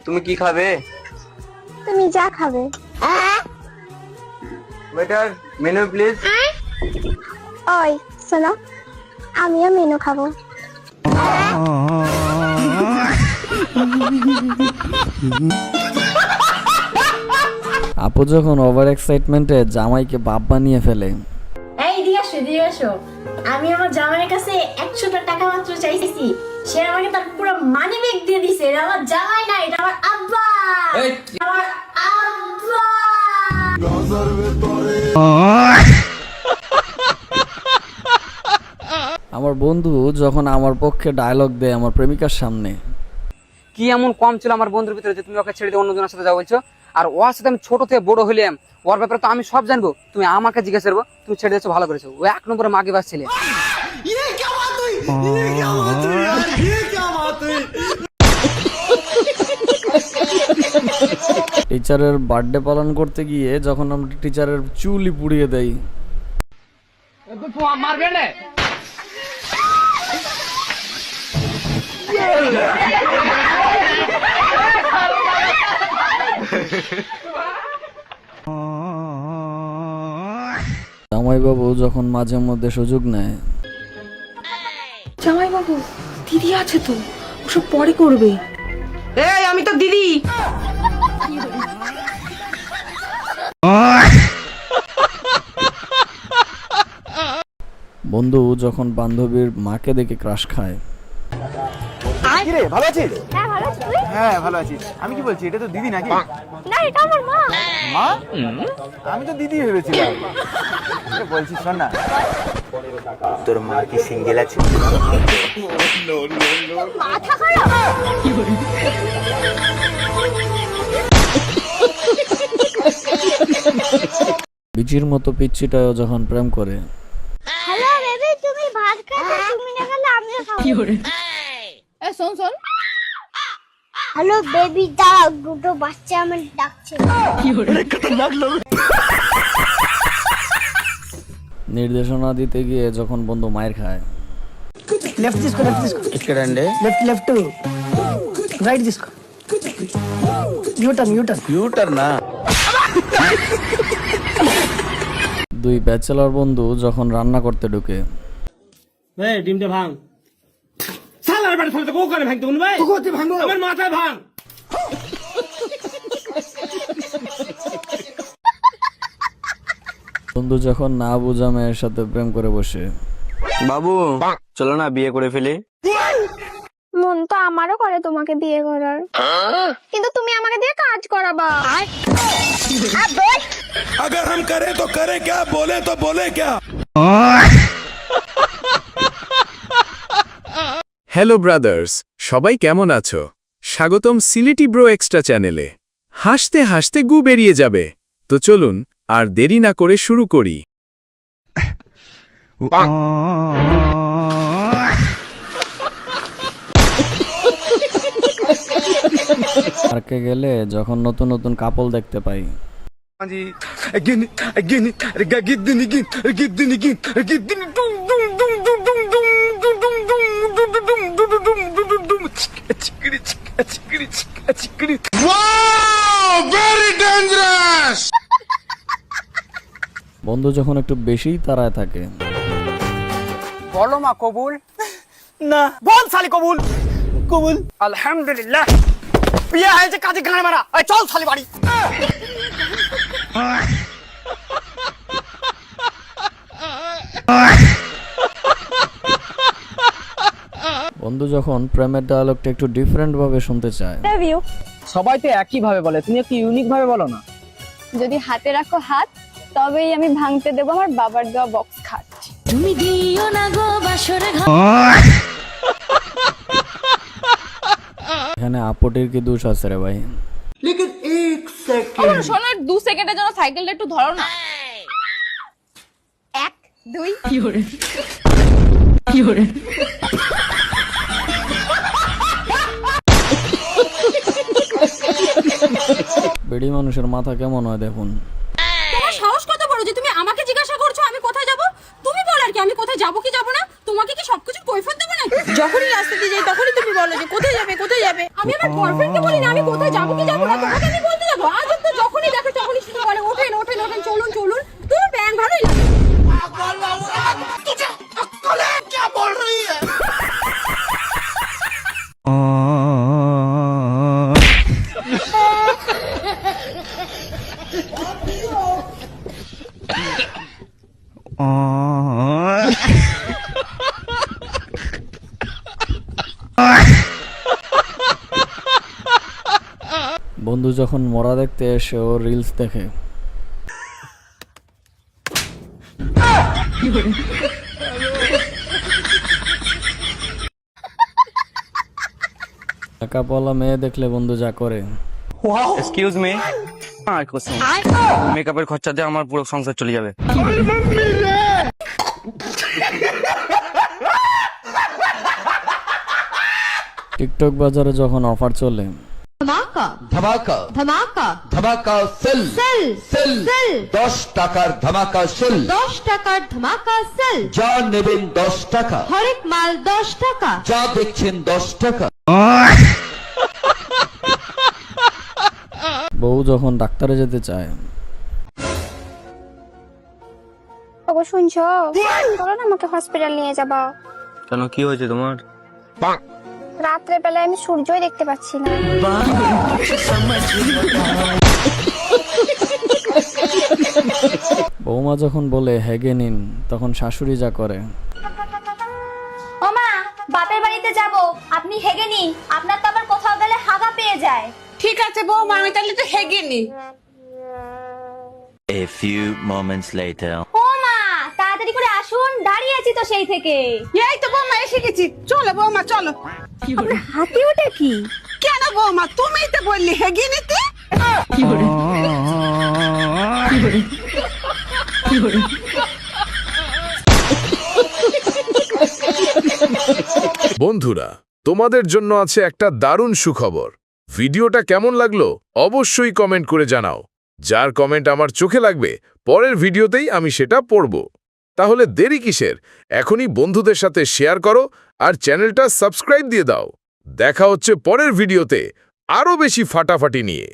তুমি কি খাবে? তুমি যা খাবে। Waiter, menu please. ওই শোনো, আমিও মেনু খাবো। আপু যখন ওভার এক্সাইটমেন্টে জামাইকে বাপ বানিয়ে ফেলে। এই দিয়ে আসো আমি আমার জামাইয়ের কাছে 100 টাকা মাত্র চাইছি, সে আমাকে তার পুরো মানি ব্যাগ দিয়ে দিছে। এটা আমার জামাই না, এটা আমার আব্বা। আমার আব্বা। আমার বন্ধু যখন আমার পক্ষে ডায়লগ দেয় আমার প্রেমিকার সামনে। কি এমন কম ছিল আমার বন্ধুর ভিতরে যে তুমি ওকে ছেড়ে দিয়ে অন্যজনের সাথে যাও বলছো? আর ওর সাথে আমি ছোট থেকে বড় হইলাম, ওর ব্যাপারে তো আমি সব জানবো। তুমি আমাকে জিজ্ঞাসা করবো, তুমি ছেড়ে দিয়েছো ভালো করেছো। ও 1 নম্বরে মাগে বাস ছেলে। টিচারের বার্থডে পালন করতে গিয়ে যখন আমরা টিচারের চুলই পুড়িয়ে দেই। জামাইবাবু যখন মাঝে মধ্যে সুযোগ নেয়। জামাইবাবু, দিদি আছে তো, ওসব পরে করবে। এই আমি তো দিদি। বন্ধু যখন বান্ধবীর মাকে দেখে ক্রাশ খায়। কি রে, ভালো আছিস? হ্যাঁ ভালো আছি, তুই? হ্যাঁ ভালো আছি। আমি কি বলছি, এটা তো দিদি নাকি? না, এটা আমার মা। মা? আমি তো দিদি ভেবেছিলাম। বলছি শোন না, তোর মা কি সিঙ্গেল আছে? মাথা খারাপ। বিচির মতো পিচ্চিটাও যখন প্রেম করে। হ্যালো বেবি, তুমি ভাত খাবে? তুমি না খেলে আমিও খাবো। এই শোন শোন, হ্যালো বেবি, দাও, দুটো বাচ্চা আমার ডাকছে। নির্দেশনা দিতে গিয়ে যখন বন্ধু মায়ের খায়। लेफ्ट जिसको ఎక్కడండి? लेफ्ट राइट जिसको यूटर्न యూటర్నా? দুই ব্যাচেলর বন্ধু যখন রান্না করতে ঢুকে। ए ডিমটা ভাঙ সালার বাড়ি ফেলতে কো করে ভাঙতে বলবে তো কোতে ভাঙবো আমার মাথায় ভাঙ বন্ধু যখন না বোঝা মেয়ের সাথে প্রেম করে বসে। বাবু চলো না বিয়ে করে ফেলি। মন তো আমারও করে তোমাকে বিয়ে করার, কিন্তু তুমি আমাকে দিয়ে কাজ করাবা। अगर हम करें तो करें क्या, बोले तो बोले क्या। হ্যালো ব্রাদার্স, সবাই কেমন আছো? স্বাগতম সিলেটি ব্রো এক্সট্রা চ্যানেলে। হাসতে হাসতে গু বেরিয়ে যাবে। তো চলুন আর দেরি না করে শুরু করি। পার্কে গেলে যখন নতুন নতুন কাপল দেখতে পাই। বন্ধু যখন একটু বেশিই তাড়ায় থাকে। বলো মা কবুল। না বল সালি কবুল কবুল আলহামদুলিল্লাহ, বিয়ে হয়েছে, কাজে গান মারা। চল শালি বাড়ি। বন্ধু যখন প্রেমের ডায়লগটা একটু ডিফারেন্ট ভাবে শুনতে চায়। সবাই তো একই ভাবে বলে, তুমি একটু ইউনিক ভাবে বলো না। যদি হাতে রাখো হাত, তবেই আমি ভাঙতে দেবো আমার বাবার দেওয়া বক্স খাট। তুমি দিও না গো বাসরে ঘর। এখানে আপটের কি দোষ আছে রে ভাই? শোনো, 2 সেকেন্ডের জন্য সাইকেলটা একটু ধরো না। 1 2 কি করে বেড়ি মানুষের মাথা কেমন হয় দেখুন। তোমার সাহস কত বড় যে তুমি আমাকে জিজ্ঞাসা করছো আমি কোথায় যাব? তুমি বল আর কি, আমি কোথায় যাব কি যাব না? তোমাকে কি সবকিছু কৈফিয়ত দেব নাকি? যখনই রাস্তা দিয়ে যাই তখনই তুমি বলো যে কোথায় যাবে কোথায় যাবে। আমি আমার বয়ফ্রেন্ডকে বলি না আমি কোথায় যাবো কি যাবো না, তোমাকে আমি বলতে যাবো। আজ তো যখনই দেখো তখনই শুধু বলে ওঠেন ওঠেন ওঠেন চলুন চলুন। তুমি ব্যাং ভালোই লাগে। বন্ধু যখন মরা দেখতে এসে ও রিলস দেখে। মেকআপওয়ালা মেয়ে দেখলে বন্ধু যা করে। এক্সকিউজ মি, মেকআপের খরচা দিয়ে আমার পুরো সংসার চলে যাবে। টিকটক বাজারে যখন অফার চলে, ধামাকা ধামাকা ধামাকা সেল সেল সেল 10 টাকার ধামাকা সেল 10 টাকার ধামাকা সেল যা নেবেন 10 টাকা হরেক মাল 10 টাকা যা দেখছেন 10 টাকা। বউ যখন ডাক্তারে যেতে চায়, ওগো শুনছো, চলো না আমাকে হসপিটাল নিয়ে যাবা। কেন, কি হয়েছে তোমার? রাত্রে বেলায় আমি সূর্যই দেখতে পাচ্ছি না। বৌমা যখন বলে হেগে নিন, তখন শাশুড়ি যা করে। ও মা, বাপের বাড়িতে যাব, আপনি হেগে নিন, আপনার তো আবার কোথাও গেলে হাগা পেয়ে যায়। ঠিক আছে বৌমা, আমি তাহলে তো হেগে নি। A few moments later. ও মা, তাড়াতাড়ি করে আসুন, দাঁড়িয়ে আছি তো সেই থেকে। এই তো বৌমা এসে গেছি, চলো বৌমা চলো। হাতে ওটা কি? কেন বৌমা, তুমিই তো বললি হেগে নিতে। বন্ধুরা, তোমাদের জন্য আছে একটা দারুণ সুখবর। ভিডিওটা কেমন লাগলো অবশ্যই কমেন্ট করে জানাও। যার কমেন্ট আমার চোখে লাগবে, পরের ভিডিওতেই আমি সেটা পড়ব। তাহলে দেরি কিসের, এখনই বন্ধুদের সাথে শেয়ার করো আর চ্যানেলটা সাবস্ক্রাইব দিয়ে দাও। দেখা হচ্ছে পরের ভিডিওতে আরও বেশি ফাটাফাটি নিয়ে।